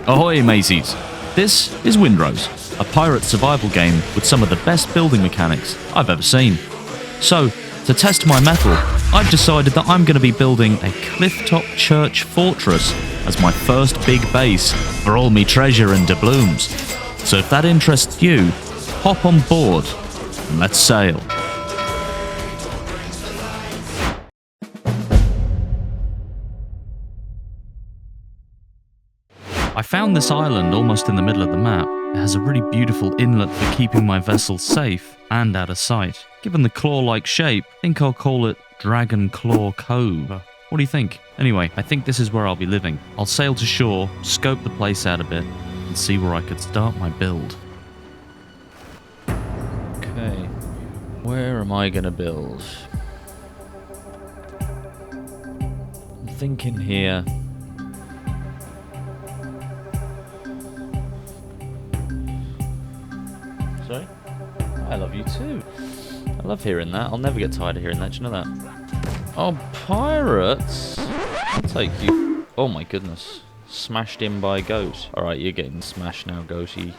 Ahoy, mateys! This is Windrose, a pirate survival game with some of the best building mechanics I've ever seen. So, to test my mettle, I've decided that I'm going to be building a Clifftop church fortress as my first big base for all me treasure and doubloons. So if that interests you, hop on board and let's sail. I found this island almost in the middle of the map. It has a really beautiful inlet for keeping my vessel safe and out of sight. Given the claw-like shape, I think I'll call it Dragon Claw Cove. What do you think? Anyway, I think this is where I'll be living. I'll sail to shore, scope the place out a bit, and see where I could start my build. Okay, where am I gonna build? I'm thinking here. Sorry? I love you too. I love hearing that. I'll never get tired of hearing that. Do you know that? Oh, pirates! I'll take you. Oh my goodness. Smashed in by a goat. Alright, you're getting smashed now, goaty.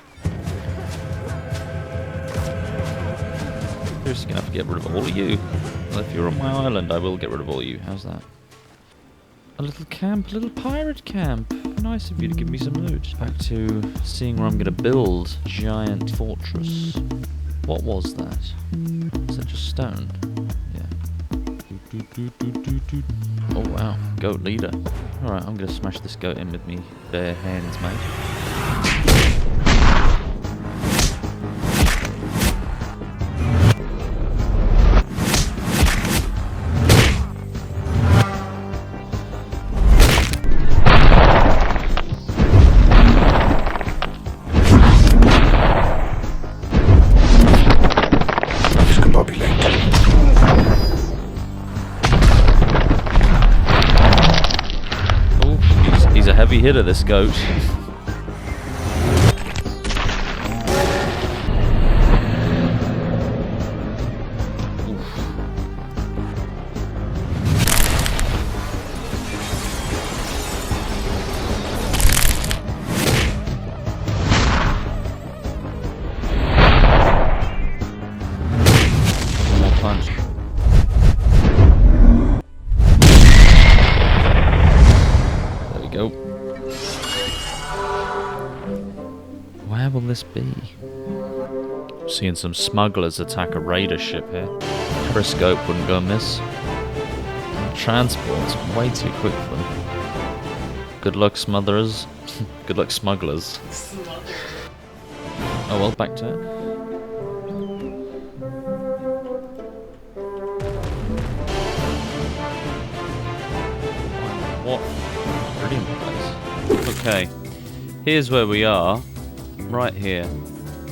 Seriously gonna have to get rid of all of you. Well, if you're on my island, I will get rid of all of you. How's that? A little camp, a little pirate camp. Nice of you to give me some loot. Back to seeing where I'm going to build a giant fortress. What was that? Is that just stone? Yeah. Oh wow, goat leader. Alright, I'm going to smash this goat in with me bare hands, mate. Heavy hitter, this goat. One more punch. There we go. Where will this be? Seeing some smugglers attack a raider ship here. Periscope wouldn't go amiss. Transport's way too quick for them. Good luck, smotherers. Good luck, smugglers. Oh well, back to it. What? Brilliant place. Okay, here's where we are. Right here.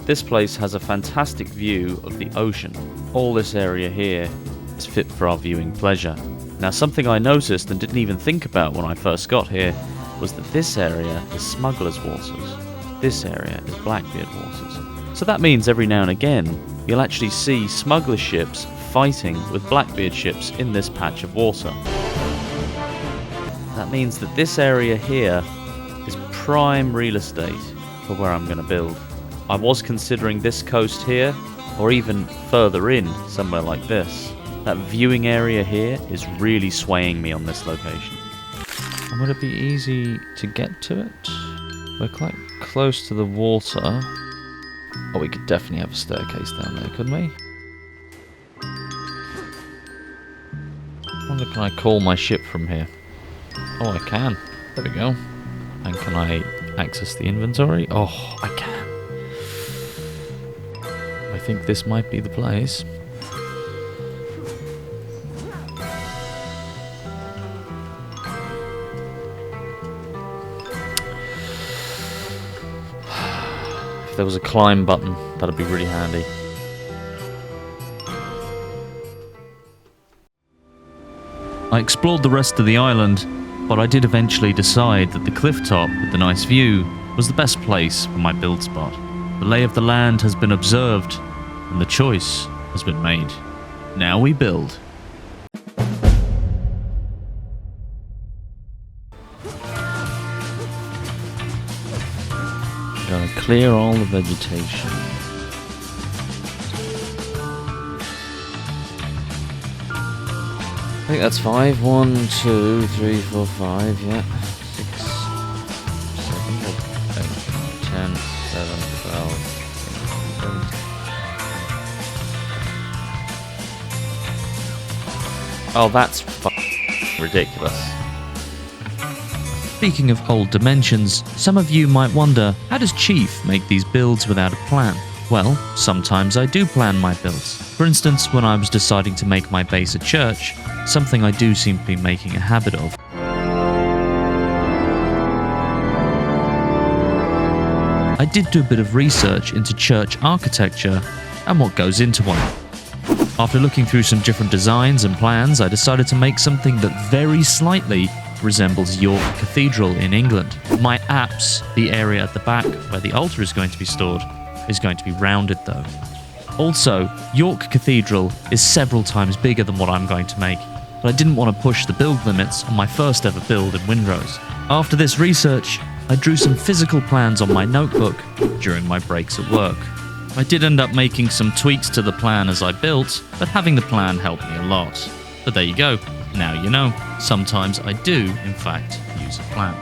This place has a fantastic view of the ocean. All this area here is fit for our viewing pleasure. Now, something I noticed and didn't even think about when I first got here was that this area is smugglers' waters. This area is Blackbeard waters. So that means every now and again you'll actually see smuggler ships fighting with Blackbeard ships in this patch of water. That means that this area here is prime real estate for where I'm going to build. I was considering this coast here, or even further in, somewhere like this. That viewing area here is really swaying me on this location. And would it be easy to get to it? We're quite close to the water. Oh, we could definitely have a staircase down there, couldn't we? I wonder, can I call my ship from here? Oh, I can. There we go. And can I access the inventory? Oh, I can. I think this might be the place. If there was a climb button, that'd be really handy. I explored the rest of the island, but I did eventually decide that the clifftop with the nice view was the best place for my build spot. The lay of the land has been observed, and the choice has been made. Now we build. Gotta clear all the vegetation. I think that's 5. 1, 2, 3, 4, 5, yeah. 6, 7, 8, 10, 11, 12, 13. Oh, that's ridiculous. Speaking of old dimensions, some of you might wonder, how does Chief make these builds without a plan? Well, sometimes I do plan my builds. For instance, when I was deciding to make my base a church, something I do seem to be making a habit of. I did do a bit of research into church architecture and what goes into one. After looking through some different designs and plans, I decided to make something that very slightly resembles York Cathedral in England. My apse, the area at the back where the altar is going to be stored, is going to be rounded though. Also, York Cathedral is several times bigger than what I'm going to make, but I didn't want to push the build limits on my first ever build in Windrose. After this research, I drew some physical plans on my notebook during my breaks at work. I did end up making some tweaks to the plan as I built, but having the plan helped me a lot. But there you go, now you know, sometimes I do, in fact, use a plan.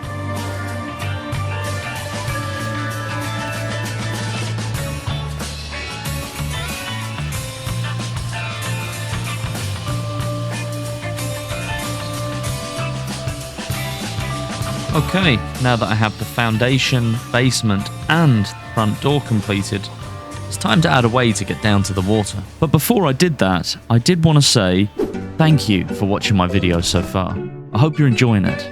Okay, now that I have the foundation, basement, and front door completed, it's time to add a way to get down to the water. But before I did that, I did want to say thank you for watching my video so far. I hope you're enjoying it.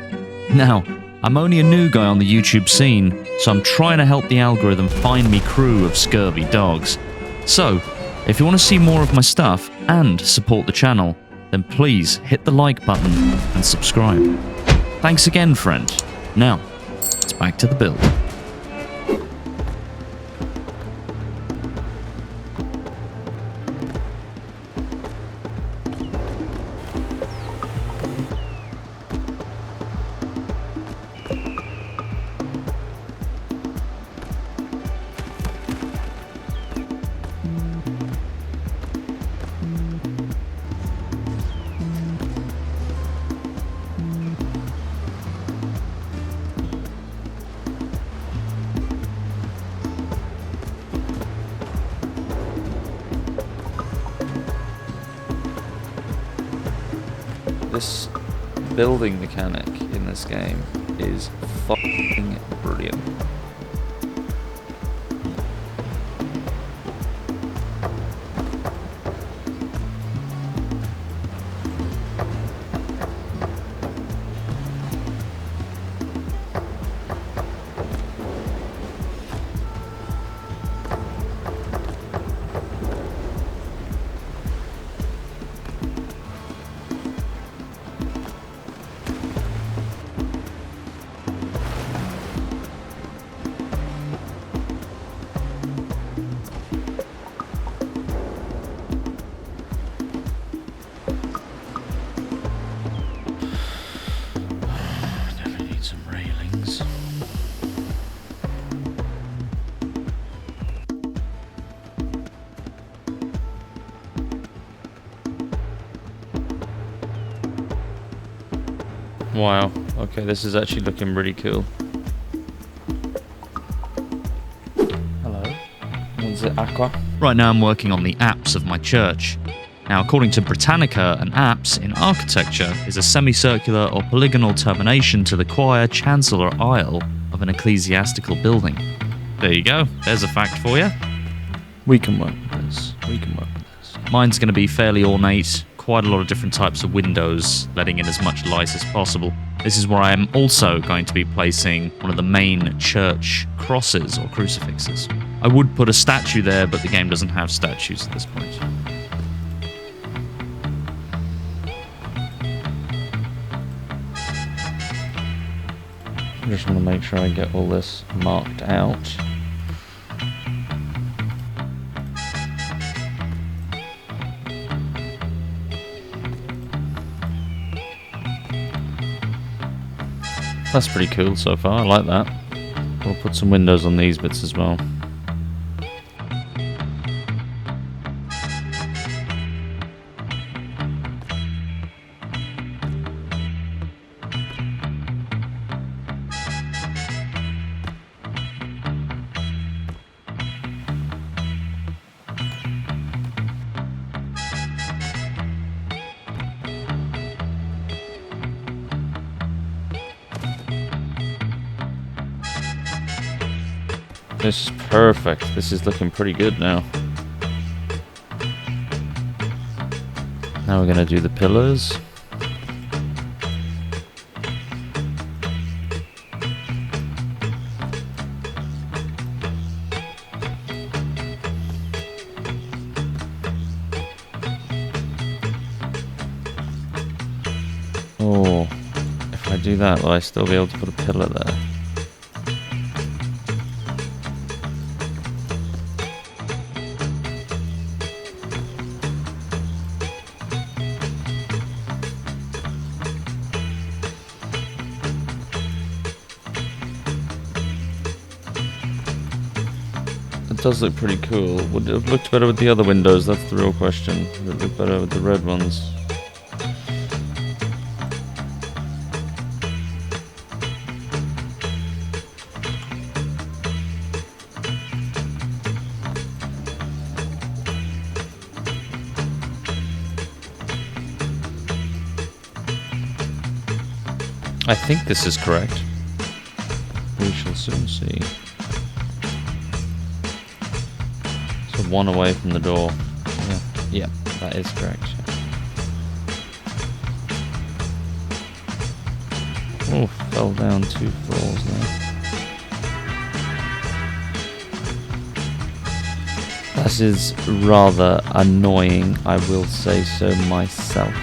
Now, I'm only a new guy on the YouTube scene, so I'm trying to help the algorithm find me crew of scurvy dogs. So, if you want to see more of my stuff and support the channel, then please hit the like button and subscribe. Thanks again, friend. Now, it's back to the build. This building mechanic in this game is fucking brilliant. Wow, okay, this is actually looking really cool. Hello, is it Aqua? Right now I'm working on the apse of my church. Now, according to Britannica, an apse in architecture is a semicircular or polygonal termination to the choir, chancel or aisle of an ecclesiastical building. There you go, there's a fact for you. We can work with this, we can work with this. Mine's going to be fairly ornate, quite a lot of different types of windows, letting in as much light as possible. This is where I am also going to be placing one of the main church crosses or crucifixes. I would put a statue there, but the game doesn't have statues at this point. I just want to make sure I get all this marked out. That's pretty cool so far, I like that. We'll put some windows on these bits as well. This is perfect. This is looking pretty good now. Now we're going to do the pillars. Oh, if I do that, will I still be able to put a pillar there? It does look pretty cool. Would it have looked better with the other windows? That's the real question. Would it look better with the red ones? I think this is correct. We shall soon see. So one away from the door. Yeah, that is correct. Oh, fell down 2 floors now. That is rather annoying, I will say so myself.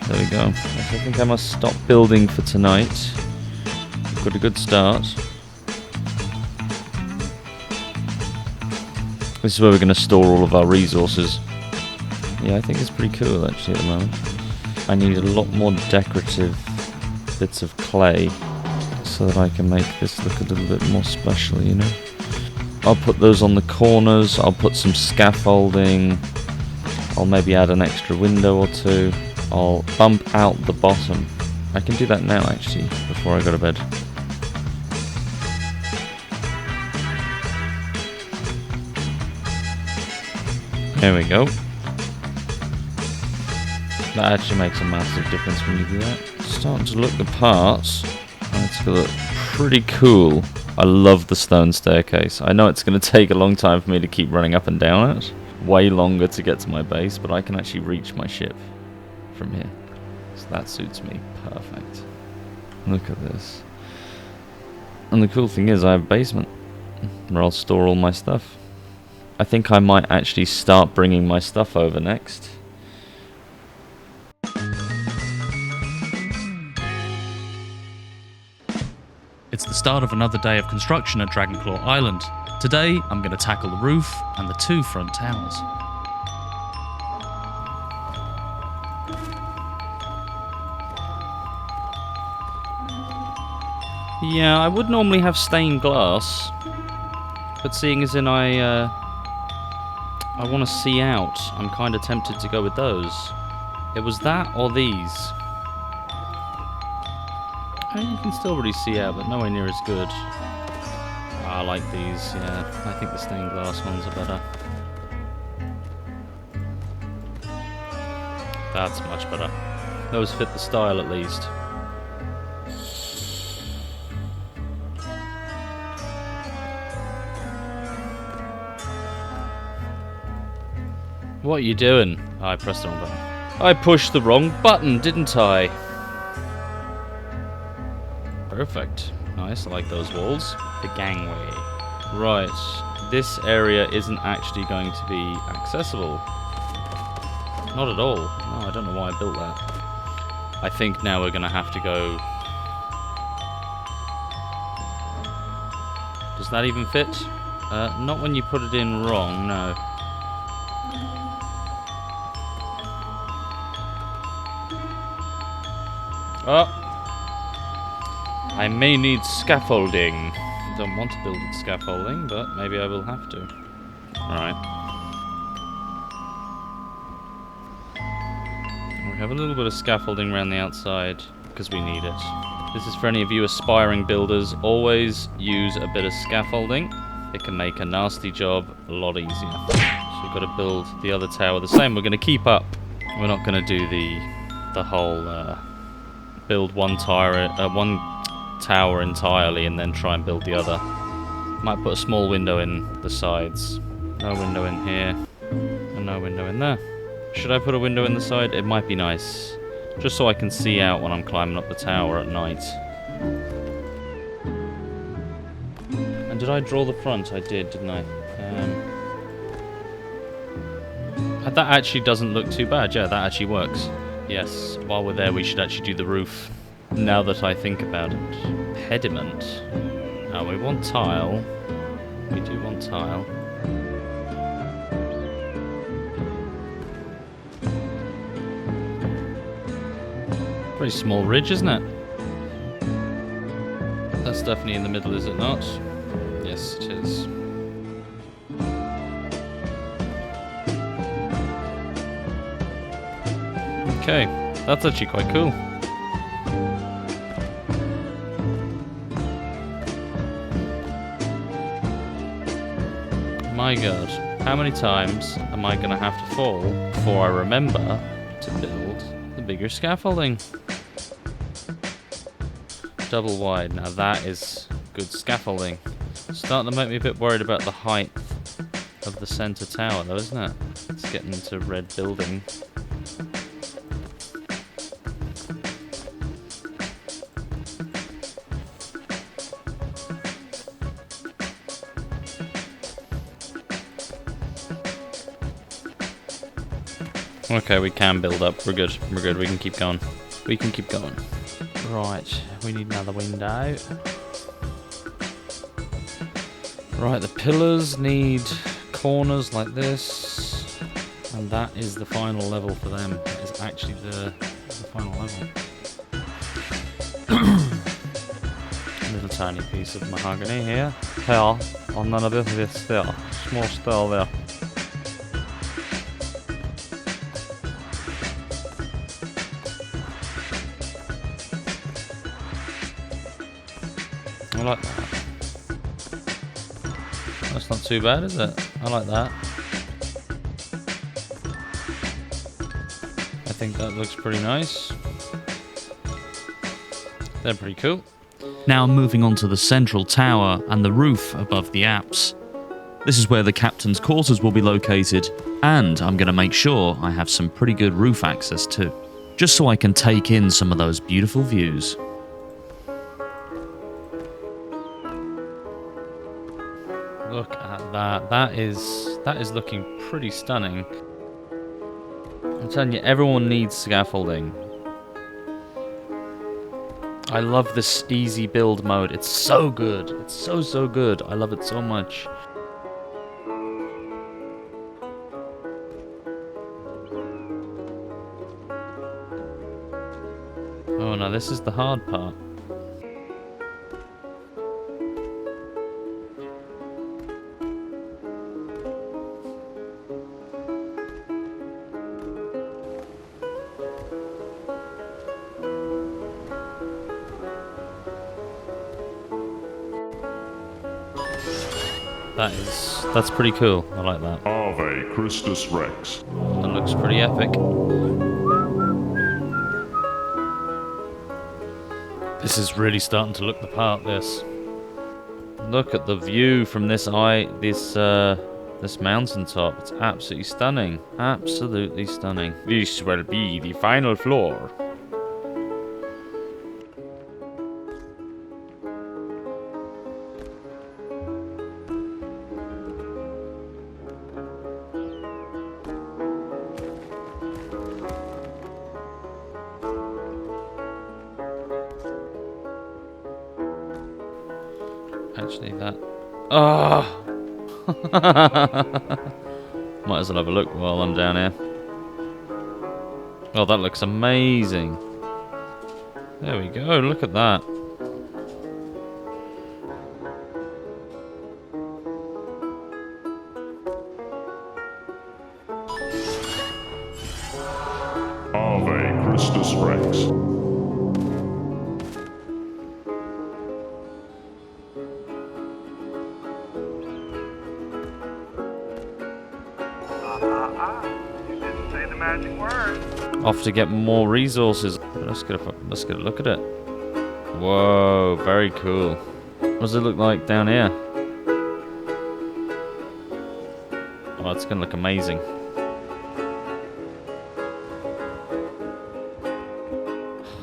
There we go. I think I must stop building for tonight. We've got a good start. This is where we're going to store all of our resources. Yeah, I think it's pretty cool actually at the moment. I need a lot more decorative bits of clay so that I can make this look a little bit more special, you know. I'll put those on the corners, I'll put some scaffolding, I'll maybe add an extra window or two, I'll bump out the bottom. I can do that now actually, before I go to bed. There we go. That actually makes a massive difference when you do that. Starting to look the parts. It's gonna look pretty cool. I love the stone staircase. I know it's going to take a long time for me to keep running up and down it. Way longer to get to my base, but I can actually reach my ship from here. So that suits me perfect. Look at this. And the cool thing is I have a basement where I'll store all my stuff. I think I might actually start bringing my stuff over next. It's the start of another day of construction at Dragonclaw Island. Today, I'm going to tackle the roof and the 2 front towers. Yeah, I would normally have stained glass, but seeing as in I want to see out, I'm kind of tempted to go with those. It was that or these. And you can still really see out, but nowhere near as good. I like these, yeah. I think the stained glass ones are better. That's much better. Those fit the style at least. What are you doing? Oh, I pressed the wrong button. I pushed the wrong button, didn't I? Perfect. Nice, I like those walls. The gangway. Right, this area isn't actually going to be accessible. Not at all. No, I don't know why I built that. I think now we're going to have to go... Does that even fit? Not when you put it in wrong, no. Oh! I may need scaffolding. I don't want to build scaffolding, but maybe I will have to. Alright. We have a little bit of scaffolding around the outside, because we need it. This is for any of you aspiring builders. Always use a bit of scaffolding. It can make a nasty job a lot easier. So we've got to build the other tower the same. We're going to keep up. We're not going to do the whole build one tower entirely and then try and build the other. Might put a small window in the sides. No window in here. And no window in there. Should I put a window in the side? It might be nice. Just so I can see out when I'm climbing up the tower at night. And did I draw the front? I did, didn't I? That actually doesn't look too bad. Yeah, that actually works. Yes, while we're there we should actually do the roof. Now that I think about it. Pediment. Now we want tile. We do want tile. Pretty small ridge, isn't it? That's definitely in the middle, is it not? Yes, it is. Okay, that's actually quite cool. My god, how many times am I gonna have to fall before I remember to build the bigger scaffolding? Double wide, now that is good scaffolding. Starting to make me a bit worried about the height of the centre tower though, isn't it? It's getting into red building. Okay, we can build up. We're good. We're good. We can keep going. We can keep going. Right, we need another window. Right, the pillars need corners like this. And that is the final level for them. That is actually the final level. A little tiny piece of mahogany here. Here, and then a bit of this there. Small style there. I like that. That's not too bad, is it? I like that. I think that looks pretty nice. They're pretty cool. Now moving on to the central tower and the roof above the apse. This is where the captain's quarters will be located, and I'm going to make sure I have some pretty good roof access too, just so I can take in some of those beautiful views. Look at that. That is looking pretty stunning. I'm telling you, everyone needs scaffolding. I love this easy build mode. It's so good. It's so good. I love it so much. Oh no, this is the hard part. That's pretty cool. I like that. Ave Christus Rex. That looks pretty epic. This is really starting to look the part, this. Look at the view from this this mountaintop. It's absolutely stunning. Absolutely stunning. This will be the final floor. Actually, that... Oh! Might as well have a look while I'm down here. Oh, that looks amazing. There we go, look at that. magic word. Off to get more resources. Let's get a look at it. Whoa, very cool. What does it look like down here? Oh, it's gonna look amazing.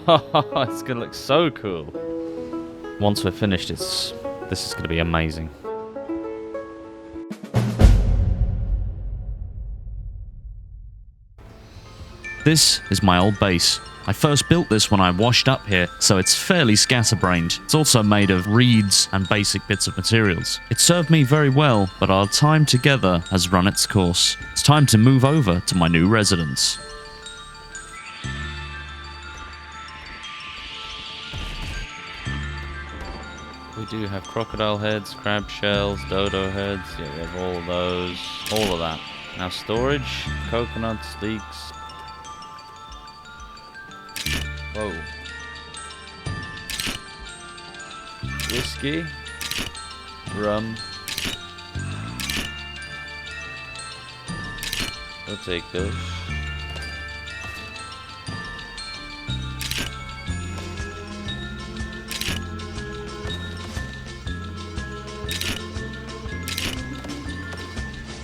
It's gonna look so cool. Once we're finished, this is gonna be amazing. This is my old base. I first built this when I washed up here, so it's fairly scatterbrained. It's also made of reeds and basic bits of materials. It served me very well, but our time together has run its course. It's time to move over to my new residence. We do have crocodile heads, crab shells, dodo heads. Yeah, we have all of those. All of that. Now storage, coconuts, leeks. Whoa. Whiskey. Rum. We'll take those.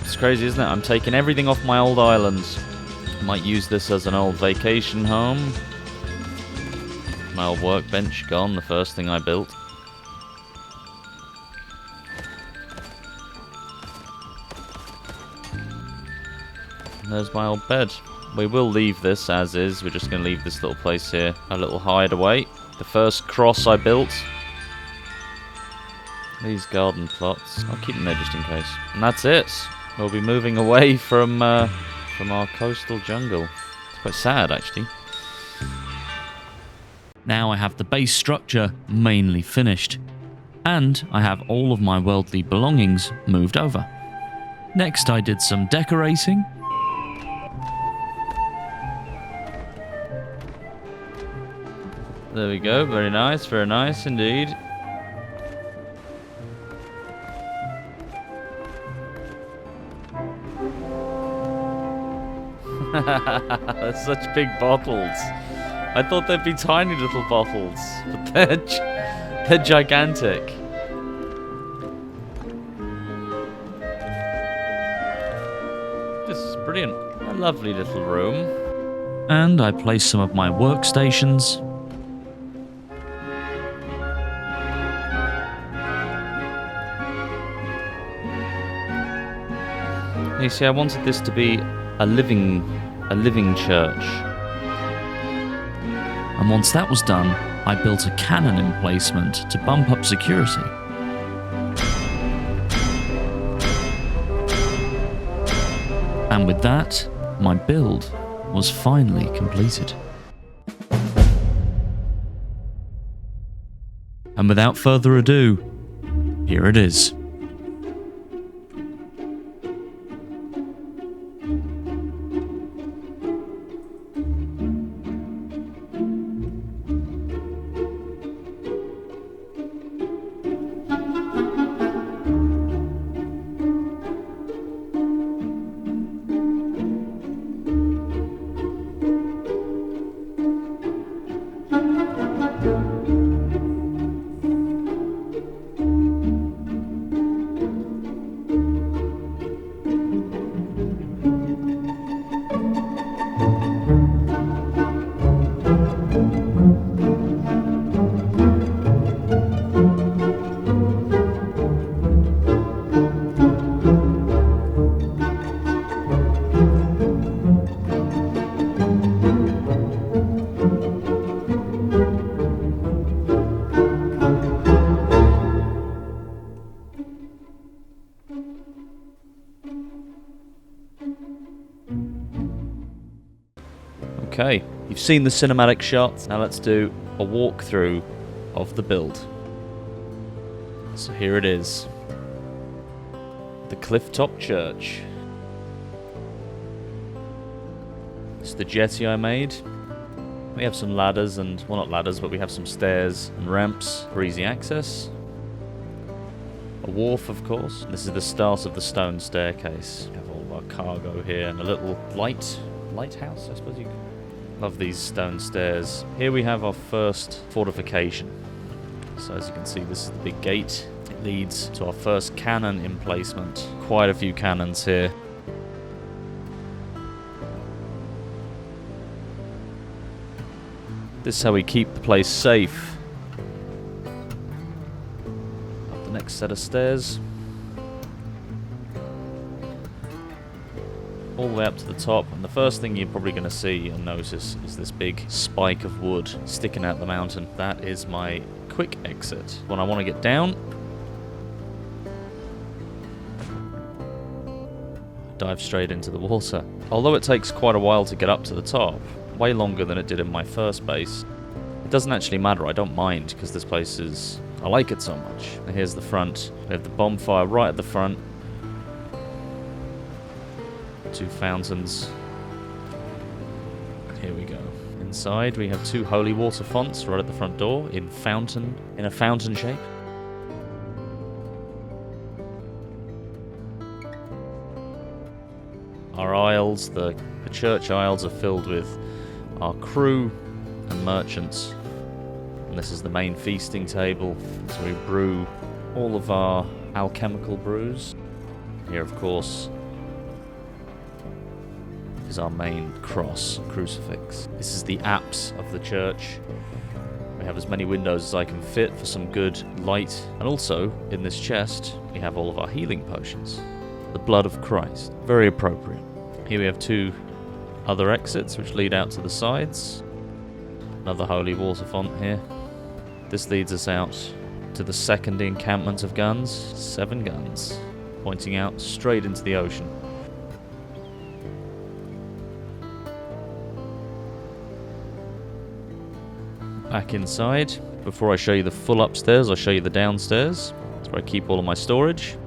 It's crazy, isn't it? I'm taking everything off my old islands. I might use this as an old vacation home. My old workbench gone, the first thing I built. And there's my old bed. We will leave this as is. We're just going to leave this little place here. A little hideaway. The first cross I built. These garden plots. I'll keep them there just in case. And that's it. We'll be moving away from our coastal jungle. It's quite sad, actually. Now I have the base structure mainly finished, and I have all of my worldly belongings moved over. Next I did some decorating. There we go, very nice indeed. They're such big bottles. I thought they'd be tiny little bottles, but they're gigantic. This is brilliant. A lovely little room. And I placed some of my workstations. You see, I wanted this to be a living church. And once that was done, I built a cannon emplacement to bump up security. And with that, my build was finally completed. And without further ado, here it is. Okay, you've seen the cinematic shots. Now let's do a walkthrough of the build. So here it is. The Clifftop Church. It's the jetty I made. We have some ladders and, well, not ladders, but we have some stairs and ramps for easy access. A wharf, of course. This is the start of the stone staircase. We have all of our cargo here and a little light lighthouse, I suppose you could. Love these stone stairs. Here we have our first fortification. So as you can see, this is the big gate. It leads to our first cannon emplacement. Quite a few cannons here. This is how we keep the place safe. Up the next set of stairs. All the way up to the top, and the first thing you're probably going to see and notice is this big spike of wood sticking out the mountain. That is my quick exit. When I want to get down, dive straight into the water. Although it takes quite a while to get up to the top, way longer than it did in my first base, it doesn't actually matter. I don't mind, because this place is... I like it so much. And here's the front. We have the bonfire right at the front. 2 fountains. Here we go. Inside we have 2 holy water fonts right at the front door in a fountain shape. Our aisles, the church aisles, are filled with our crew and merchants. And this is the main feasting table. So we brew all of our alchemical brews. Here, of course, is our main cross, crucifix. This is the apse of the church. We have as many windows as I can fit for some good light. And also, in this chest, we have all of our healing potions. The blood of Christ. Very appropriate. Here we have 2 other exits which lead out to the sides. Another holy water font here. This leads us out to the second encampment of guns. 7 guns, pointing out straight into the ocean. Back inside. Before I show you the full upstairs, I'll show you the downstairs. That's where I keep all of my storage.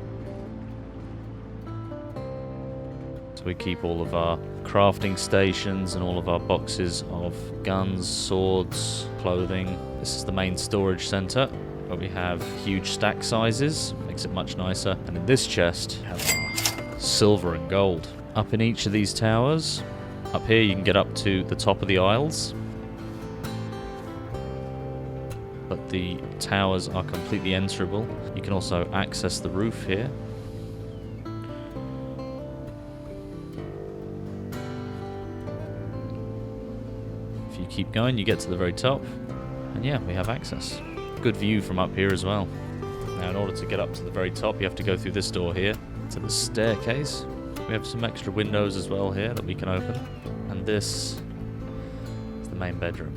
So we keep all of our crafting stations and all of our boxes of guns, swords, clothing. This is the main storage center, where we have huge stack sizes. Makes it much nicer. And in this chest, we have our silver and gold. Up in each of these towers. Up here you can get up to the top of the aisles. But the towers are completely enterable. You can also access the roof here. If you keep going, you get to the very top. And yeah, we have access. Good view from up here as well. Now, in order to get up to the very top, you have to go through this door here to the staircase. We have some extra windows as well here that we can open. And this is the main bedroom.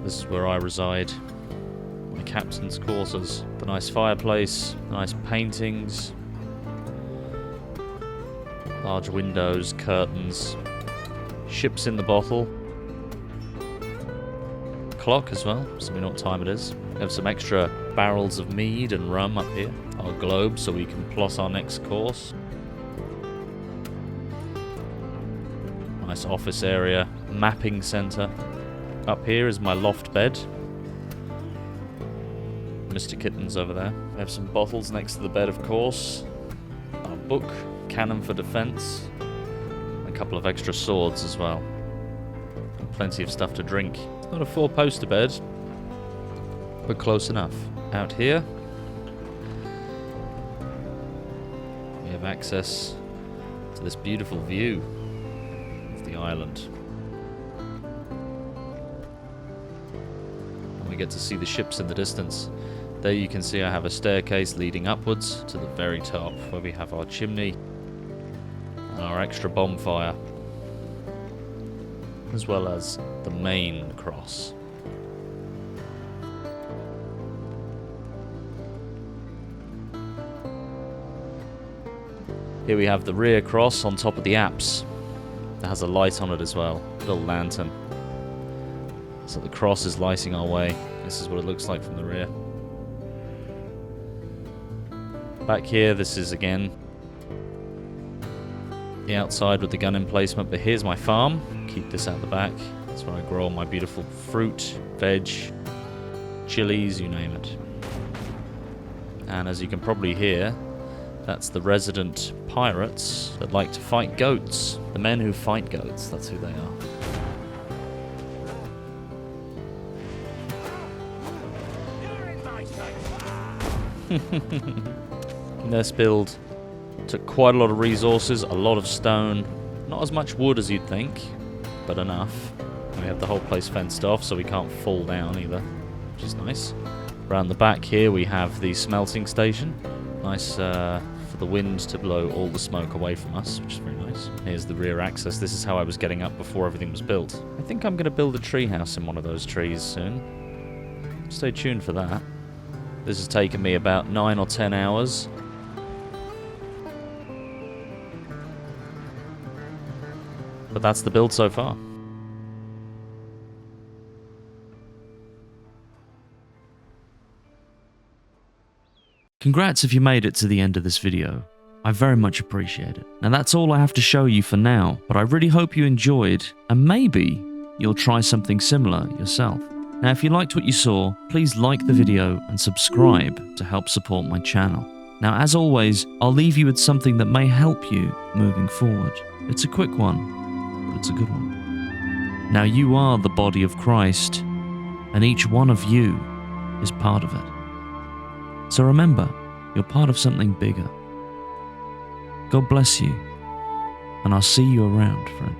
This is where I reside. My captain's quarters. The nice fireplace, the nice paintings, large windows, curtains, ships in the bottle, clock as well, so we know what time it is. We have some extra barrels of mead and rum up here. Our globe, so we can plot our next course. Nice office area, mapping centre. Up here is my loft bed. Mr. Kitten's over there. We have some bottles next to the bed, of course. Our book, cannon for defense. And a couple of extra swords as well. And plenty of stuff to drink. It's not a 4-poster bed, but close enough. Out here, we have access to this beautiful view of the island. We get to see the ships in the distance. There you can see I have a staircase leading upwards to the very top, where we have our chimney and our extra bonfire, as well as the main cross. Here we have the rear cross on top of the apse. It has a light on it as well, a little lantern. So the cross is lighting our way. This is what it looks like from the rear. Back here, this is again the outside with the gun emplacement, but here's my farm. Keep this out the back. That's where I grow all my beautiful fruit, veg, chilies, you name it. And as you can probably hear, that's the resident pirates that like to fight goats. The men who fight goats, that's who they are. This build took quite a lot of resources, a lot of stone, not as much wood as you'd think, but enough. We have the whole place fenced off so we can't fall down either, which is nice. Around the back here we have the smelting station. Nice for the wind to blow all the smoke away from us, which is very nice. Here's the rear access. This is how I was getting up before everything was built. I think I'm going to build a treehouse in one of those trees soon. Stay tuned for that. This has taken me about 9 or 10 hours. But that's the build so far. Congrats if you made it to the end of this video. I very much appreciate it. Now that's all I have to show you for now, but I really hope you enjoyed, and maybe you'll try something similar yourself. Now if you liked what you saw, please like the video and subscribe to help support my channel. Now as always, I'll leave you with something that may help you moving forward. It's a quick one, but it's a good one. Now you are the body of Christ, and each one of you is part of it. So remember, you're part of something bigger. God bless you, and I'll see you around, friend.